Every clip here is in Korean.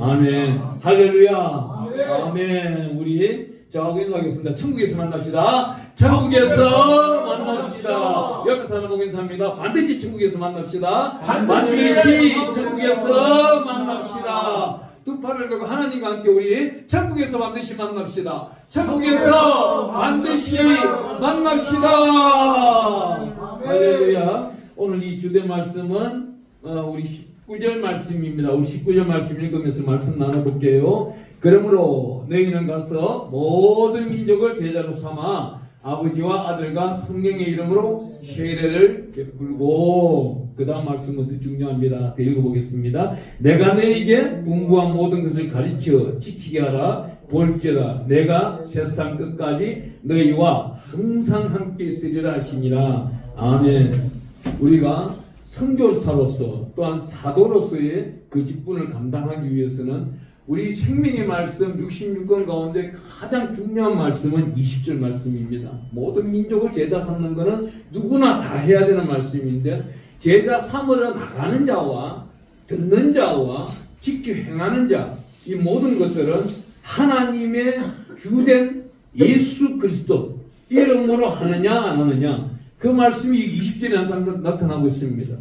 아멘. 할렐루야. 아멘. 우리 저하고 인사하겠습니다. 천국에서 만납시다. 천국에서 만납시다. 옆에 사람 보고 인사합니다. 반드시 천국에서 만납시다. 반드시 천국에서 만납시다. 두 팔을 들고 하나님과 함께 우리 천국에서 반드시 만납시다. 천국에서 반드시 만납시다. 할렐루야. 오늘 이 주된 말씀은 우리 19절 말씀입니다. 우리 19절 말씀 읽으면서 말씀 나눠볼게요. 그러므로 너희는 가서 모든 민족을 제자로 삼아 아버지와 아들과 성령의 이름으로 세례를 베풀고, 그 다음 말씀은 더 중요합니다. 더 읽어보겠습니다. 내가 너희에게 분부한 모든 것을 가르쳐 지키게 하라. 볼지어다 내가 세상 끝까지 너희와 항상 함께 있으리라 하시니라. 아멘. 우리가 선교사로서 또한 사도로서의 그 직분을 감당하기 위해서는 우리 생명의 말씀 66권 가운데 가장 중요한 말씀은 20절 말씀입니다. 모든 민족을 제자 삼는 것은 누구나 다 해야 되는 말씀인데, 제자 삼으러 나가는 자와 듣는 자와 지켜 행하는 자, 이 모든 것들은 하나님의 주된 예수 그리스도 이름으로 하느냐 안 하느냐, 그 말씀이 20절에 나타나고 있습니다.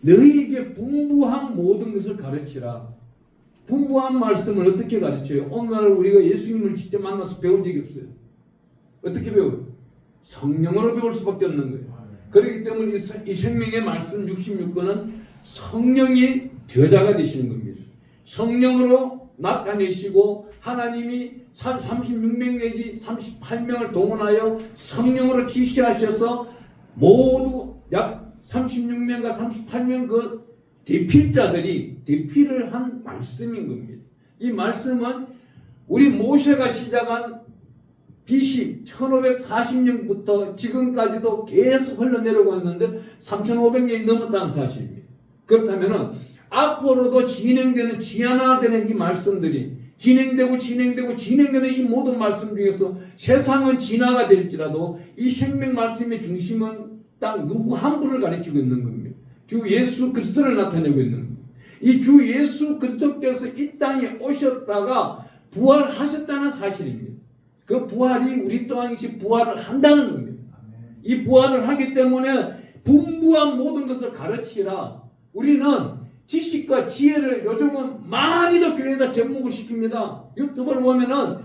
너희에게 분부한 모든 것을 가르치라. 분부한 말씀을 어떻게 가르쳐요? 오늘 우리가 예수님을 직접 만나서 배운 적이 없어요. 어떻게 배워요? 성령으로 배울 수밖에 없는 거예요. 그렇기 때문에 이 생명의 말씀 66권은 성령이 저자가 되시는 겁니다. 성령으로 나타내시고 하나님이 36명 내지 38명을 동원하여 성령으로 지시하셔서 모두 약 36명과 38명 그 대필자들이 대필을 한 말씀인 겁니다. 이 말씀은 우리 모세가 시작한 BC 1540년부터 지금까지도 계속 흘러내려고 했는데 3500년이 넘었다는 사실입니다. 그렇다면 앞으로도 진행되는 지연화되는 이 말씀들이 진행되는 이 모든 말씀 중에서 세상은 진화가 될지라도 이 생명 말씀의 중심은 딱 누구 한 분을 가리키고 있는 겁니다. 주 예수 그리스도를 나타내고 있는 겁니다. 이 주 예수 그리스도께서 이 땅에 오셨다가 부활하셨다는 사실입니다. 그 부활이 우리 또한 이시 부활을 한다는 겁니다. 이 부활을 하기 때문에 분부한 모든 것을 가르치라. 우리는 지식과 지혜를 요즘은 많이도 교회에다 접목을 시킵니다. 유튜브를 보면은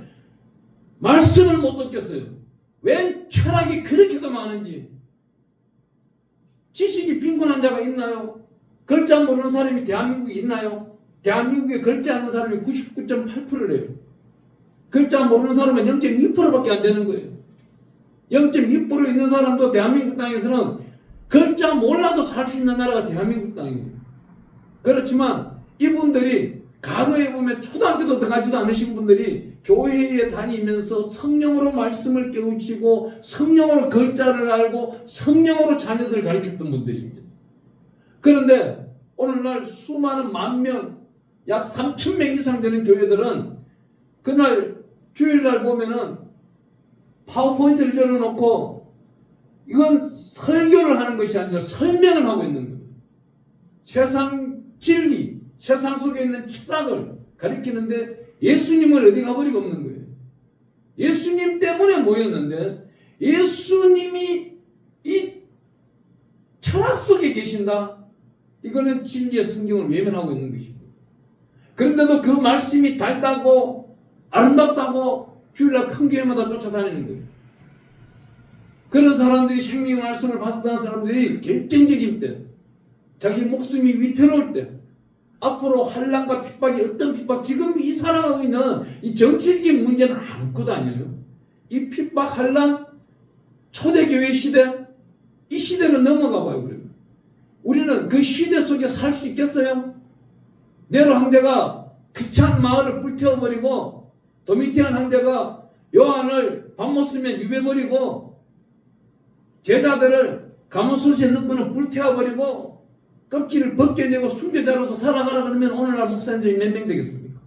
말씀을 못 듣겠어요. 웬 철학이 그렇게도 많은지. 지식이 빈곤한 자가 있나요? 글자 모르는 사람이 대한민국에 있나요? 대한민국에 글자 아는 사람이 99.8%래요. 글자 모르는 사람은 0.2%밖에 안 되는 거예요. 0.2% 있는 사람도 대한민국 땅에서는 글자 몰라도 살 수 있는 나라가 대한민국 땅이에요. 그렇지만 이분들이 과거에 보면 초등학교도 들어가지도 않으신 분들이 교회에 다니면서 성령으로 말씀을 깨우치고 성령으로 글자를 알고 성령으로 자녀들을 가르쳤던 분들입니다. 그런데 오늘날 수많은 만 명, 약 3,000명 이상 되는 교회들은 그날 주일날 보면은 파워포인트를 열어놓고 이건 설교를 하는 것이 아니라 설명을 하고 있는 거예요. 세상 진리, 세상 속에 있는 철학을 가리키는데 예수님은 어디 가버리고 없는 거예요. 예수님 때문에 모였는데 예수님이 이 철학 속에 계신다? 이거는 진리의 성경을 외면하고 있는 것입니다. 그런데도 그 말씀이 달다고 아름답다고 주일날 큰 교회마다 쫓아다니는 거예요. 그런 사람들이 생명의 말씀을 받았다는 사람들이 결정적인 때, 자기 목숨이 위태로울 때, 앞으로 환난과 핍박이 어떤 핍박, 지금 이 살아가고 있는 이 정치적인 문제는 아무것도 아니에요. 이 핍박, 환난, 초대교회 시대, 이 시대는 넘어가 봐요. 그러면 우리는 그 시대 속에 살 수 있겠어요? 네로 황제가 귀찮은 마을을 불태워버리고 도미티안 황제가 요한을 밥 못 쓰면 유배버리고 제자들을 가문솥에 넣고는 불태워버리고 껍질을 벗겨내고 순교자로서 살아가라 그러면 오늘날 목사님들이 몇 명 되겠습니까?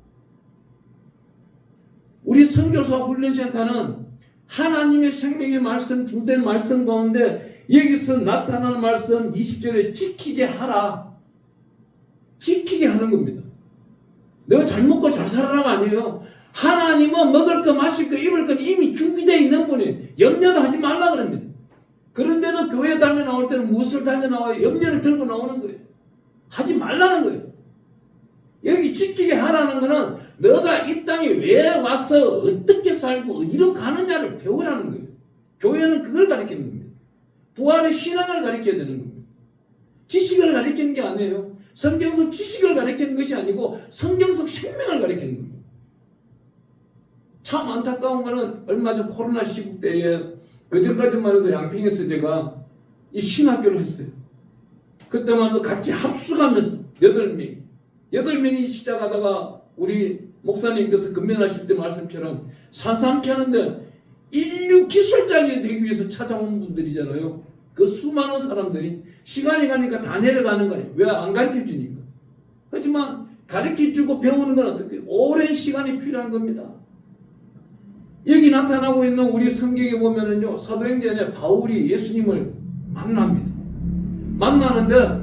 우리 선교사 훈련센터는 하나님의 생명의 말씀, 주된 말씀 가운데 여기서 나타나는 말씀 20절에 지키게 하라. 지키게 하는 겁니다. 내가 잘 먹고 잘 살아라가 아니에요. 하나님은 먹을 거 마실 거 입을 거 이미 준비되어 있는 분이 염려도 하지 말라 그럽니다. 그런데도 교회 달려 나올 때는 무엇을 달려 나와요? 염려를 들고 나오는 거예요. 하지 말라는 거예요. 여기 지키게 하라는 거는 너가 이 땅에 왜 와서 어떻게 살고 어디로 가느냐를 배우라는 거예요. 교회는 그걸 가르치는 겁니다. 부활의 신앙을 가르쳐야 되는 겁니다. 지식을 가르치는 게 아니에요. 성경 속 지식을 가르치는 것이 아니고 성경 속 생명을 가르치는 겁니다. 참 안타까운 거는 얼마 전 코로나 시국 때에 그전까지만 해도 양평에서 제가 이 신학교를 했어요. 그때만 해도 같이 합숙하면서 8명이 시작하다가 우리 목사님께서 금면하실 때 말씀처럼 산삼케 하는데 인류 기술자가 되기 위해서 찾아온 분들이잖아요. 그 수많은 사람들이 시간이 가니까 다 내려가는 거예요. 왜 안 가르쳐 주니까. 하지만 가르쳐 주고 배우는 건 어떻게 오랜 시간이 필요한 겁니다. 여기 나타나고 있는 우리 성경에 보면은요, 사도행전에 바울이 예수님을 만납니다. 만나는데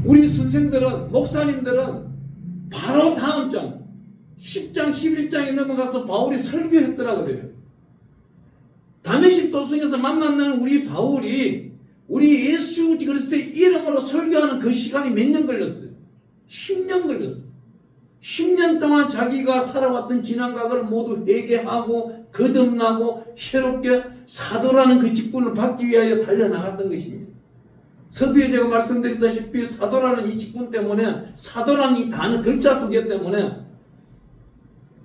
우리 선생들은, 목사님들은 바로 다음 장 10장 11장에 넘어가서 바울이 설교했더라 그래요. 다메섹 도성에서 만났는 우리 바울이 우리 예수 그리스도의 이름으로 설교하는 그 시간이 몇 년 걸렸어요? 10년 걸렸어요. 10년 동안 자기가 살아왔던 지난각을 모두 회개하고 거듭나고 새롭게 사도라는 그 직분을 받기 위하여 달려나갔던 것입니다. 서두에 제가 말씀드렸다시피 사도라는 이 직분 때문에, 사도라는 이 단어 글자 2개 때문에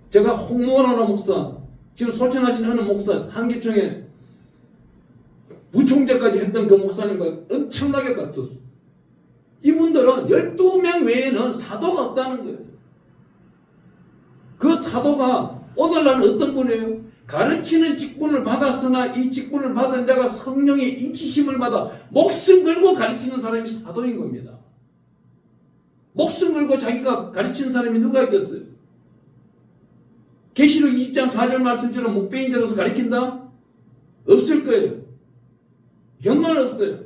제가 홍모라는 목사, 지금 소천하신 어느 목사, 한기총에 부총재까지 했던 그 목사님과 엄청나게 다퉜어요. 이분들은 12명 외에는 사도가 없다는 거예요. 그 사도가 오늘날 어떤 분이에요? 가르치는 직분을 받았으나 이 직분을 받은 자가 성령의 인치심을 받아 목숨 걸고 가르치는 사람이 사도인 겁니다. 목숨 걸고 자기가 가르치는 사람이 누가 있겠어요? 계시록 20장 4절 말씀처럼 목베인 자로서 가르친다? 없을 거예요. 정말 없어요.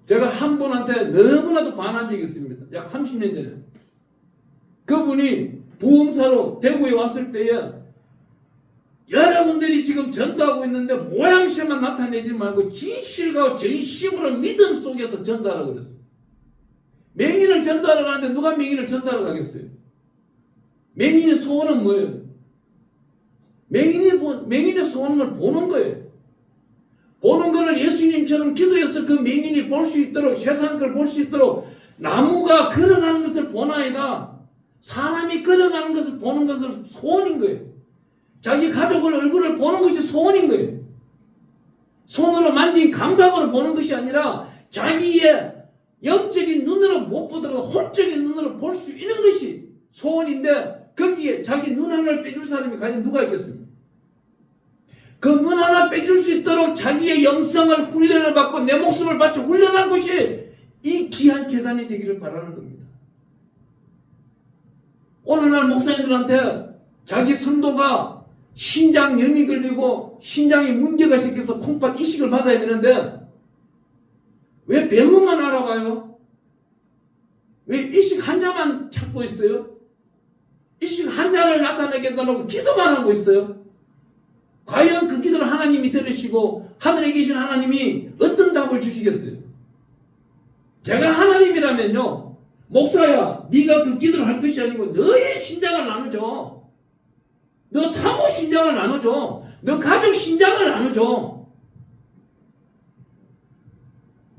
제가 한 분한테 너무나도 반한 적이 있습니다. 약 30년 전에. 그분이 부흥사로 대구에 왔을 때에 여러분들이 지금 전도하고 있는데 모양새만 나타내지 말고 진실과 전심으로 믿음 속에서 전도하라고 그랬어요. 맹인을 전도하러 가는데 누가 맹인을 전도하러 가겠어요? 맹인의 소원은 뭐예요? 맹인의 소원을 보는 거예요. 보는 거를 예수님처럼 기도해서 그 맹인이 볼 수 있도록, 세상 걸 볼 수 있도록 나무가 걸어가는 것을 보나이다. 사람이 걸어가는 것을 보는 것을 소원인 거예요. 자기 가족을 얼굴을 보는 것이 소원인 거예요. 손으로 만진 감각으로 보는 것이 아니라 자기의 영적인 눈으로 못 보더라도 혼적인 눈으로 볼 수 있는 것이 소원인데 거기에 자기 눈 하나를 빼줄 사람이 과연 누가 있겠습니까? 그 눈 하나 빼줄 수 있도록 자기의 영성을 훈련을 받고 내 목숨을 바쳐 훈련한 것이 이 귀한 재단이 되기를 바라는 겁니다. 오늘날 목사님들한테 자기 성도가 신장염이 걸리고 신장에 문제가 생겨서 콩팥 이식을 받아야 되는데 왜 병원만 알아봐요? 왜 이식 환자만 찾고 있어요? 이식 환자를 나타내게 해달라고 기도만 하고 있어요? 과연 그 기도를 하나님이 들으시고 하늘에 계신 하나님이 어떤 답을 주시겠어요? 제가 하나님이라면요, 목사야, 네가 그 기도를 할 것이 아니고 너의 신장을 나눠줘. 너 사모 신장을 나눠줘. 너 가족 신장을 나눠줘.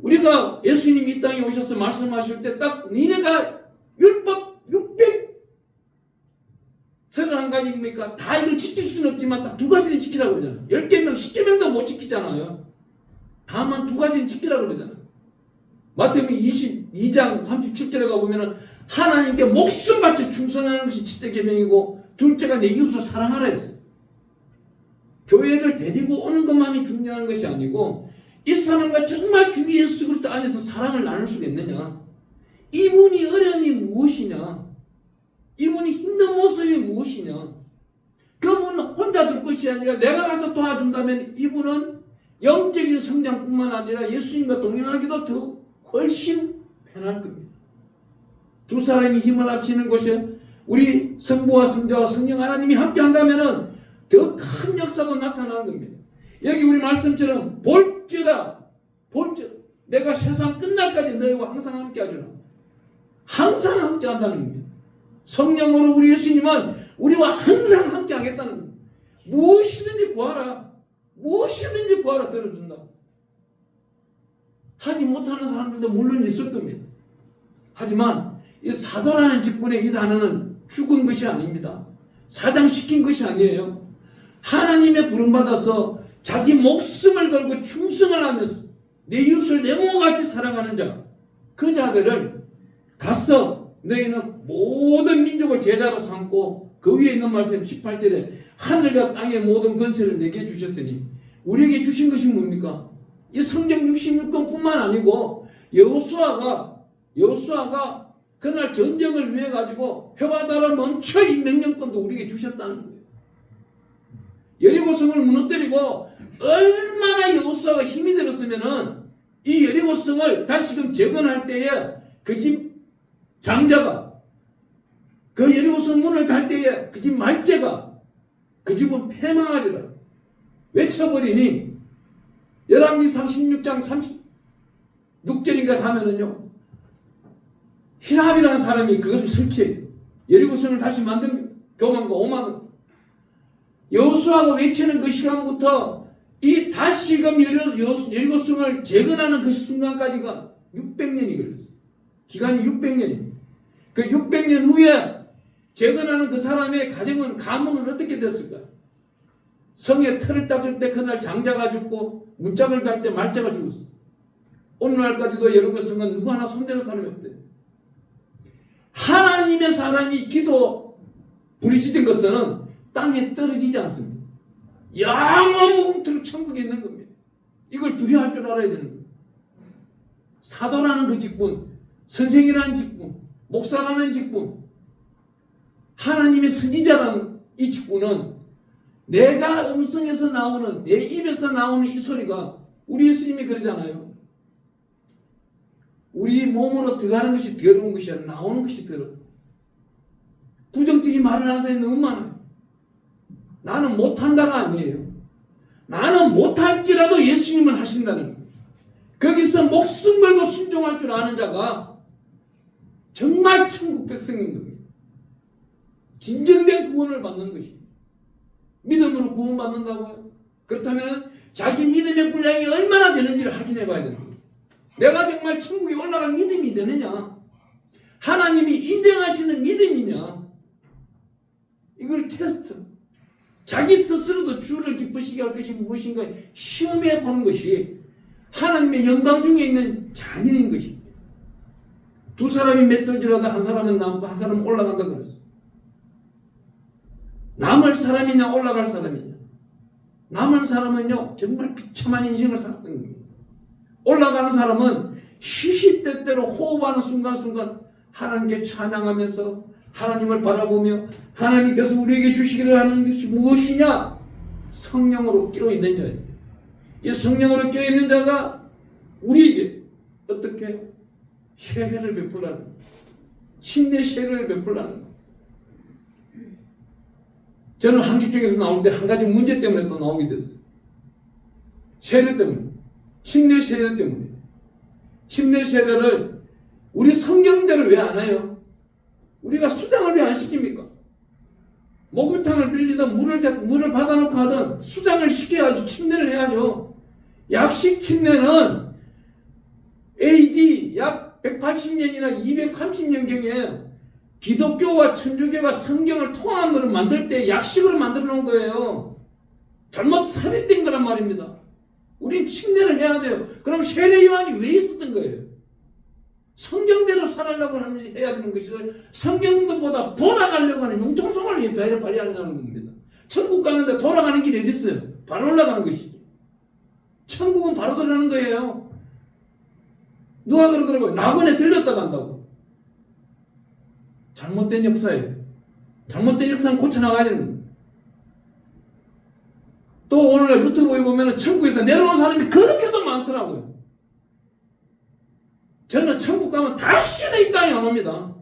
우리가 예수님이 이 땅에 오셔서 말씀하실 때 딱 니네가 율법 631가지입니까? 다 이걸 지킬 수는 없지만 딱 2가지는 지키라고 그러잖아요. 10개명, 10개명도 못 지키잖아요. 다만 2가지는 지키라고 그러잖아요. 마태복음 22장 37절에 가보면은 하나님께 목숨 바쳐 충성하는 것이 첫째 계명이고 둘째가 내 이웃을 사랑하라 했어요. 교회를 데리고 오는 것만이 중요한 것이 아니고 이 사람과 정말 주 예수 그리스도 안에서 사랑을 나눌 수가 있느냐, 이분이 어려움이 무엇이냐, 이분이 힘든 모습이 무엇이냐, 그분은 혼자 둘 것이 아니라 내가 가서 도와준다면 이분은 영적인 성장뿐만 아니라 예수님과 동행하기도 더 훨씬 편할 겁니다. 두 사람이 힘을 합치는 것이 우리 성부와 성자와 성령 하나님이 함께 한다면은 더 큰 역사도 나타나는 겁니다. 여기 우리 말씀처럼 볼지어다 내가 세상 끝날까지 너희와 항상 함께 하리라. 항상 함께 한다는 겁니다. 성령으로 우리 예수님은 우리와 항상 함께 하겠다는 겁니다. 무엇이든지 구하라. 무엇이든지 구하라 들어준다. 하지 못하는 사람들도 물론 있을 겁니다. 하지만 이 사도라는 직분의 이 단어는 죽은 것이 아닙니다. 사장시킨 것이 아니에요. 하나님의 부름받아서 자기 목숨을 걸고 충성을 하면서 내 이웃을 내 몸같이 사랑하는 자, 그 자들을 가서 너희는 모든 민족을 제자로 삼고, 그 위에 있는 말씀 18절에 하늘과 땅의 모든 권세를 내게 주셨으니, 우리에게 주신 것이 뭡니까? 이 성경 66권뿐만 아니고 여호수아가 그날 전쟁을 위해 가지고 해와 달아 멈춰 이 명령권도 우리에게 주셨다는 거예요. 여리고성을 무너뜨리고 얼마나 여호수아가 힘이 들었으면은 이 여리고성을 다시금 재건할 때에 그 집 장자가, 그 여리고성 문을 달 때에 그 집 말제가 그 집은 패망하리라 외쳐버리니, 열왕기상 16장 36절인가 하면은요, 히랍이라는 사람이 그것을 설치해요. 여리고성을 다시 만든 교만과 오만은 여호수아가 외치는 그 시간부터 이 다시금 여리고성을 재건하는 그 순간까지가 600년이 걸렸어요. 기간이 600년입니다. 그 600년 후에 재건하는 그 사람의 가문은 어떻게 됐을까? 성에 틀을 닦을 때 그날 장자가 죽고 문짝을 달 때 말자가 죽었어. 오늘날까지도 여리고성은 누구 하나 손대는 사람이 없대요. 하나님의 사람이 기도 부르짖은 것은 땅에 떨어지지 않습니다. 영원무궁토록 천국에 있는 겁니다. 이걸 두려워할 줄 알아야 되는 거예요. 사도라는 그 직분, 선생이라는 직분, 목사라는 직분, 하나님의 선지자라는 이 직분은 내가 음성에서 나오는, 내 입에서 나오는 이 소리가, 우리 예수님이 그러잖아요. 우리 몸으로 들어가는 것이 더러운 것이 아니라 나오는 것이 더러워. 부정적인 말을 하는 사람이 너무 많아요. 나는 못한다가 아니에요. 나는 못할지라도 예수님은 하신다는 거예요. 거기서 목숨 걸고 순종할 줄 아는 자가 정말 천국 백성인 겁니다. 진정된 구원을 받는 것입니다. 믿음으로 구원받는다고요? 그렇다면 자기 믿음의 분량이 얼마나 되는지를 확인해 봐야 됩니다. 내가 정말 천국에 올라갈 믿음이 되느냐? 하나님이 인정하시는 믿음이냐? 이걸 테스트. 자기 스스로도 주를 기쁘시게 할 것이 무엇인가 시험해 보는 것이 하나님의 영광 중에 있는 자녀인 것입니다. 두 사람이 맷돌질하다 한 사람은 남고 한 사람은 올라간다 그랬어요. 남을 사람이냐 올라갈 사람이냐. 남은 사람은요 정말 비참한 인생을 살았던 겁니다. 올라가는 사람은 시시때때로 호흡하는 순간순간 하나님께 찬양하면서 하나님을 바라보며 하나님께서 우리에게 주시기를 하는 것이 무엇이냐? 성령으로 깨어있는 자입니다. 이 성령으로 깨어있는 자가 우리에게 어떻게 세례를 베풀라는 거예요. 침례 세례를 베풀라는 거예요. 저는 한기중에서 나올 때 한 가지 문제 때문에 또 나오게 됐어요. 세례 때문에. 침례 세례 때문에. 침례 세례를 우리 성경대로 왜 안 해요? 우리가 수장을 왜 안 시킵니까? 목욕탕을 빌리든 물을 받아놓고 하든 수장을 시켜야죠. 침례를 해야죠. 약식 침례는 AD 약 180년이나 230년경에 기독교와 천주교가 성경을 통합으로 만들 때 약식으로 만들어 놓은 거예요. 잘못 삽입된 거란 말입니다. 우린 침례를 해야 돼요. 그럼 세례 요한이 왜 있었던 거예요? 성경대로 살아가려고 하는 해야 되는 것을 성경보다 돌아가려고 하는 융통성을 위해 발휘하는 겁니다. 천국 가는데 돌아가는 길이 어디 있어요? 바로 올라가는 것이죠. 천국은 바로 들어가는 거예요. 누가 그러더라고요? 낙원에 들렸다 간다고. 잘못된 역사예요. 잘못된 역사는 고쳐나가야 되는 겁니다. 또 오늘날 유튜브에 보면 천국에서 내려온 사람이 그렇게도 많더라고요. 저는 천국 가면 다시는 이 땅에 안 옵니다.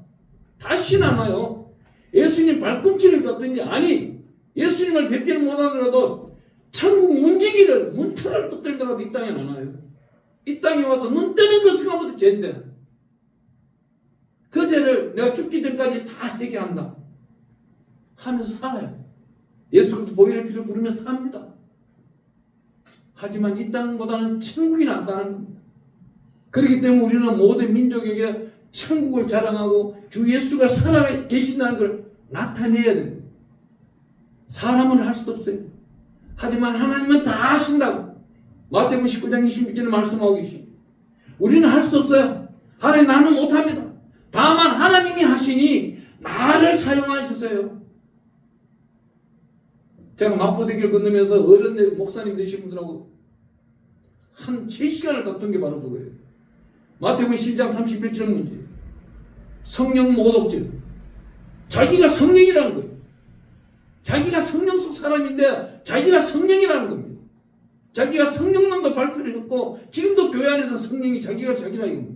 다시 나와요. 예수님 발꿈치를 떴더니 아니 예수님을 뵙지를 못하더라도 천국 문지기를 문턱을 붙들더라도 이 땅에 나와요. 이 땅에 와서 눈 뜨는 그 순간부터 죄인데 그 죄를 내가 죽기 전까지 다 회개한다 하면서 살아요. 예수부터 보혈의 피를 부르면서 삽니다. 하지만 이 땅보다는 천국이 낫다는 겁니다. 그렇기 때문에 우리는 모든 민족에게 천국을 자랑하고 주 예수가 살아 계신다는 걸 나타내야 됩니다. 사람은 할 수 없어요. 하지만 하나님은 다 하신다고 마태복음 19장 26절에 말씀하고 계십니다. 우리는 할 수 없어요. 하나님 나는 못합니다. 다만 하나님이 하시니 나를 사용해 주세요. 제가 마포대교를 건너면서 어른 목사님 되신 분들하고 한 3시간을 다툰 게 바로 그거예요. 마태복음 10장 31절 문제. 성령 모독죄. 자기가 성령이라는 거예요. 자기가 성령 속 사람인데 자기가 성령이라는 겁니다. 자기가 성령론도 발표를 했고 지금도 교회 안에서 성령이 자기라 이겁니다.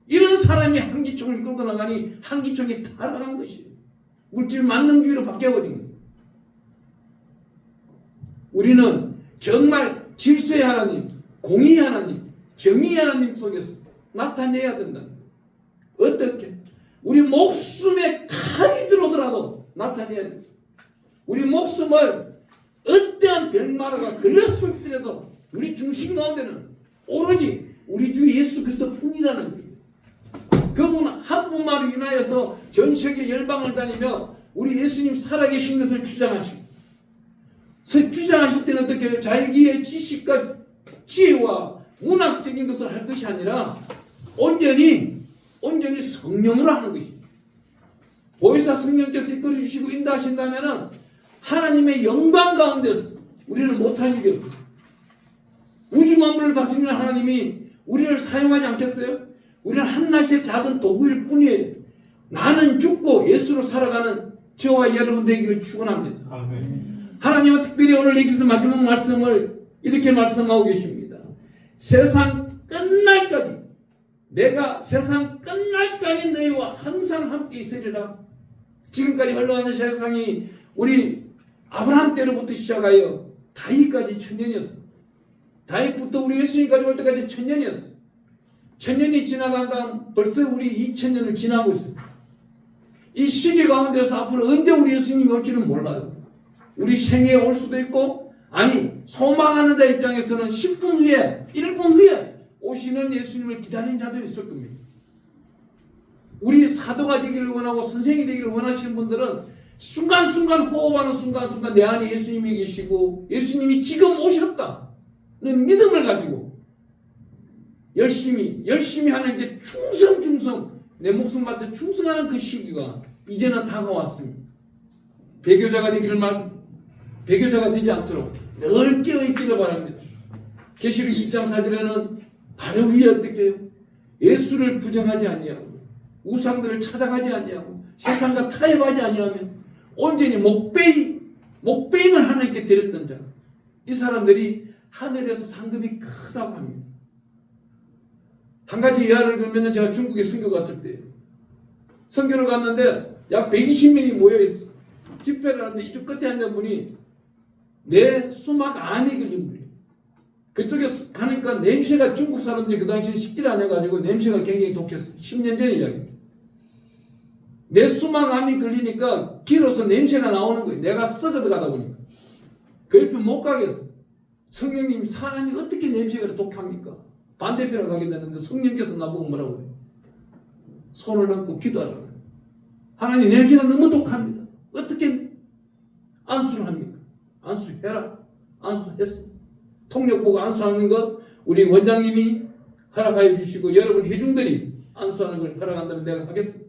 이런 사람이 한기총을 끌고 나가니 한기총이 타락한 것이에요. 물질 만능주의로 바뀌어버린 거예요. 우리는 정말 질서의 하나님, 공의 하나님, 정의 하나님 속에서 나타내야 된다는 거예요. 어떻게? 우리 목숨에 칼이 들어오더라도 나타내야 돼요. 우리 목숨을 어떠한 병마루가 걸렸을지라도 우리 중심 가운데는 오로지 우리 주 예수 그리스도 뿐이라는 거예요. 그분 한 분만으로 인하여서 전 세계 열방을 다니며 우리 예수님 살아계신 것을 주장하시고 주장하실 때는 어떻게 자기의 지식과 지혜와 문학적인 것을 할 것이 아니라 온전히 성령으로 하는 것입니다. 보혜사 성령께서 이끌어 주시고 인도하신다면 하나님의 영광 가운데서 우리는 못할 일이 없어요. 우주 만물을 다스리는 하나님이 우리를 사용하지 않겠어요? 우리는 한낱의 작은 도구일 뿐이에요. 나는 죽고 예수로 살아가는 저와 여러분 되기를 축원합니다. 아멘. 하나님은 특별히 오늘 여기서 마지막 말씀을 이렇게 말씀하고 계십니다. 세상 끝날까지 내가 세상 끝날까지 너희와 항상 함께 있으리라. 지금까지 흘러가는 세상이 우리 아브라함 때로부터 시작하여 다윗까지 천년이었어. 다윗부터 우리 예수님까지 올 때까지 천년이었어. 천년이 지나간 다음 벌써 우리 2000년을 지나고 있어요. 이 시기 가운데서 앞으로 언제 우리 예수님이 올지는 몰라요. 우리 생애에 올 수도 있고 아니 소망하는 자 입장에서는 10분 후에 1분 후에 오시는 예수님을 기다리는 자도 있을 겁니다. 우리 사도가 되기를 원하고 선생이 되기를 원하시는 분들은 순간순간 호흡하는 순간순간 내 안에 예수님이 계시고 예수님이 지금 오셨다는 믿음을 가지고 열심히 하나님께 충성 내 목숨 바쳐 충성하는 그 시기가 이제는 다가왔습니다. 배교자가 되지 않도록 늘 깨어있기를 바랍니다. 계시록 2장 4절에는 바로 위에 어떻게 해요? 예수를 부정하지 아니하고 우상들을 찾아가지 아니하고 세상과 타협하지 아니하며 온전히 목배임을 하나님께 드렸던 자, 이 사람들이 하늘에서 상급이 크다고 합니다. 한 가지 예화를 들면 제가 중국에 선교 갔을 때예요. 선교를 갔는데 약 120명이 모여있어. 집회를 하는데 이쪽 끝에 앉은 분이 내 수막 안이 걸린 분이에요. 그쪽에 가니까 냄새가 중국 사람들이 그 당시에 식기를 안 해가지고 냄새가 굉장히 독했어요. 10년 전 이야기입니다. 내 수막 안이 걸리니까 길어서 냄새가 나오는 거예요. 내가 썩어들어가다 보니까. 그 옆에 못 가겠어. 성령님 사람이 어떻게 냄새가 독합니까? 반대편으로 가게 되는데 성령께서 나보고 뭐라고 해요? 손을 얹고 기도하라고 해요. 하나님 냄새가 너무 독합니다. 어떻게 안수를 합니까? 안수해라. 안수했어. 통역 보고 안수하는 것 우리 원장님이 허락하여 주시고 여러분 회중들이 안수하는 걸 허락한다면 내가 하겠어.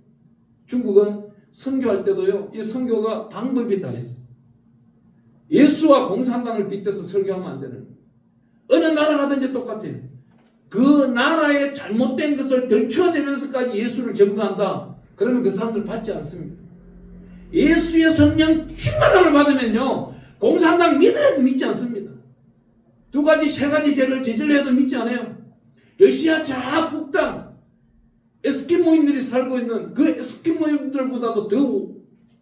중국은 선교할 때도요. 이 선교가 방법이 다 있어. 예수와 공산당을 빗대서 설교하면 안 되는 거예요. 어느 나라 가든지 똑같아요. 그 나라의 잘못된 것을 들춰내면서까지 예수를 전도한다. 그러면 그 사람들 받지 않습니다. 예수의 성령 충만함을 받으면요. 공산당 믿으려도 믿지 않습니다. 두 가지, 세 가지 죄를 저질러 해도 믿지 않아요. 러시아 좌북당 에스키모인들이 살고 있는 그 에스키모인들보다도 더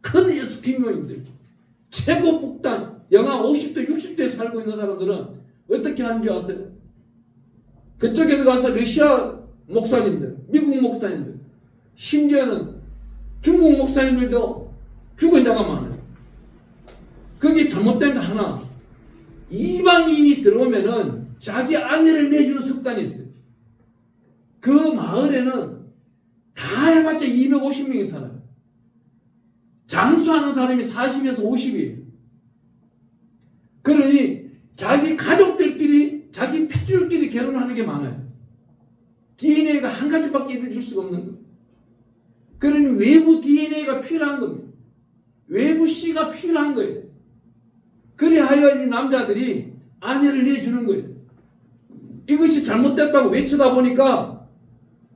큰 에스키모인들, 최고 북단 영하 50도 60도에 살고 있는 사람들은 어떻게 하는지 아세요? 그쪽에 가서 러시아 목사님들, 미국 목사님들, 심지어는 중국 목사님들도 죽은 자가 많아요. 그게 잘못된 거 하나, 이방인이 들어오면은 자기 아내를 내주는 습관이 있어요. 그 마을에는 다 해봤자 250명이 살아요. 장수하는 사람이 40에서 50이에요. 그러니 자기 가족들끼리, 자기 핏줄끼리 결혼하는 게 많아요. DNA가 한 가지밖에 이루어질 수가 없는 거예요. 그러니 외부 DNA가 필요한 겁니다. 외부 씨가 필요한 거예요. 그리하여 이 남자들이 아내를 내주는 거예요. 이것이 잘못됐다고 외치다 보니까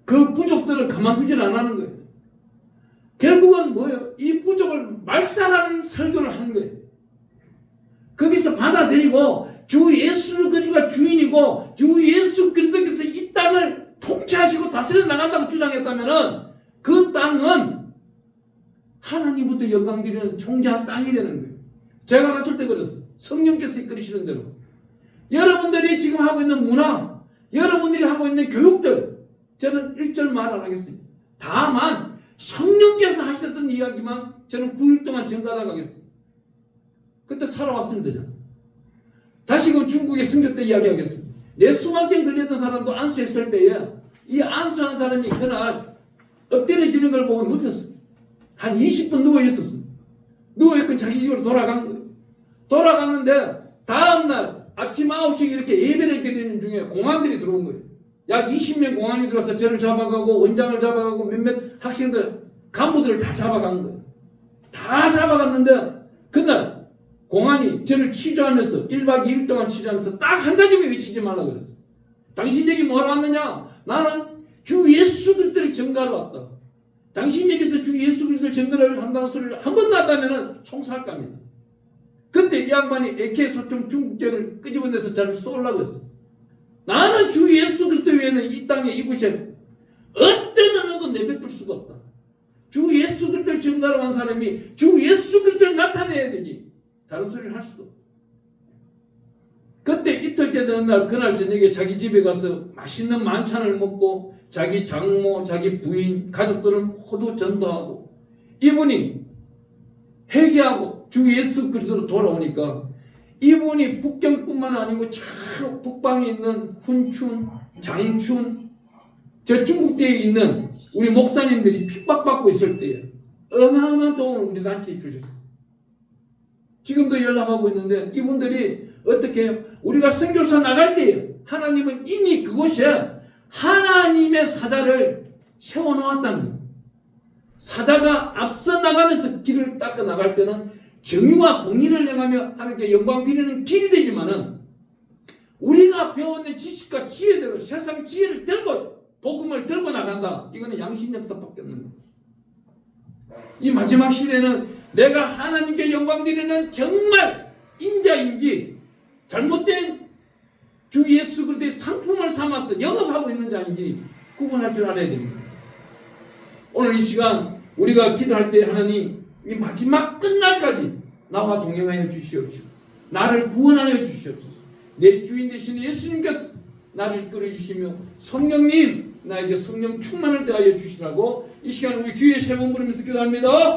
그 부족들은 가만두질 않는 거예요. 결국은 뭐예요? 이 부족을 말살하는 설교를 하는 거예요. 거기서 받아들이고 주 예수 그리스도가 주인이고 주 예수 그리스도께서 이 땅을 통치하시고 다스려 나간다고 주장했다면은 그 땅은 하나님부터 영광 드리는 총재한 땅이 되는 거예요. 제가 갔을 때 그랬어요. 성령께서 이끌으시는 대로. 여러분들이 지금 하고 있는 문화, 여러분들이 하고 있는 교육들, 저는 1절 말 안 하겠습니다. 다만 성령께서 하셨던 이야기만 저는 9일 동안 전가하다 가겠습니다. 그때 살아왔으면 되잖아요. 다시금 중국의 선교 때 이야기하겠습니다. 내 수만경 걸렸던 사람도 안수했을 때에 이 안수한 사람이 그날 엎드려지는 걸 보고 눕혔어요. 한 20분 누워있었어요. 누워있고 자기 집으로 돌아간 거예요. 돌아갔는데 다음날 아침 9시에 이렇게 예배를 드리는 중에 공안들이 들어온 거예요. 약 20명 공안이 들어와서 저를 잡아가고 원장을 잡아가고 몇몇 학생들, 간부들을 다 잡아간 거예요. 다 잡아갔는데 그날 공안이 저를 취조하면서 1박 2일 동안 취조하면서 딱 한 가지만 외치지 말라고 그랬어요. 당신들이 뭐하러 왔느냐? 나는 주 예수 그리스도를 전가하러 왔다. 당신 여기서 주 예수 그리스도를 전가를 한다는 소리를 한 번 나다면 총살까 합니다. 그때 이 양반이 AK-소총 중국제를 끄집어내서 저를 쏘려고 했어. 나는 주 예수 그리스도 외에는 이 땅에 이곳에 어떤 언어도 내뱉을 수가 없다. 주 예수 그리스도를 전가하러 온 사람이 주 예수 그리스도를 나타내야 되지. 다른 소리를 할 수도 없다. 그때 이틀째 되는 날, 그날 저녁에 자기 집에 가서 맛있는 만찬을 먹고 자기 장모, 자기 부인, 가족들을 모두 전도하고 이분이 회개하고 주 예수 그리스도로 돌아오니까 이분이 북경뿐만 아니고 저 북방에 있는 훈춘, 장춘, 저 중국대에 있는 우리 목사님들이 핍박받고 있을 때에 어마어마한 도움을 우리 단체에 주셨어요. 지금도 연락하고 있는데 이분들이 어떻게 해요? 우리가 선교사 나갈 때 하나님은 이미 그곳에 하나님의 사자를 세워놓았다는 거예요. 사자가 앞서 나가면서 길을 닦아 나갈 때는 정의와 공의를 행하며 하나님께 영광 드리는 길이 되지만은 우리가 배웠는 지식과 지혜대로 세상 지혜를 들고 복음을 들고 나간다. 이거는 양심 역사밖에 없는 거예요. 이 마지막 시대는 내가 하나님께 영광 드리는 정말 인자인지 잘못된 주 예수 그리스도의 상품을 삼아서 영업하고 있는 자인지 구분할 줄 알아야 됩니다. 오늘 이 시간 우리가 기도할 때 하나님 이 마지막 끝날까지 나와 동행하여 주시옵소서. 나를 구원하여 주시옵소서. 내 주인 되시는 예수님께서 나를 이끌어 주시며 성령님 나에게 성령 충만을 더하여 주시라고 이 시간 우리 주의 세 번 부르면서 기도합니다.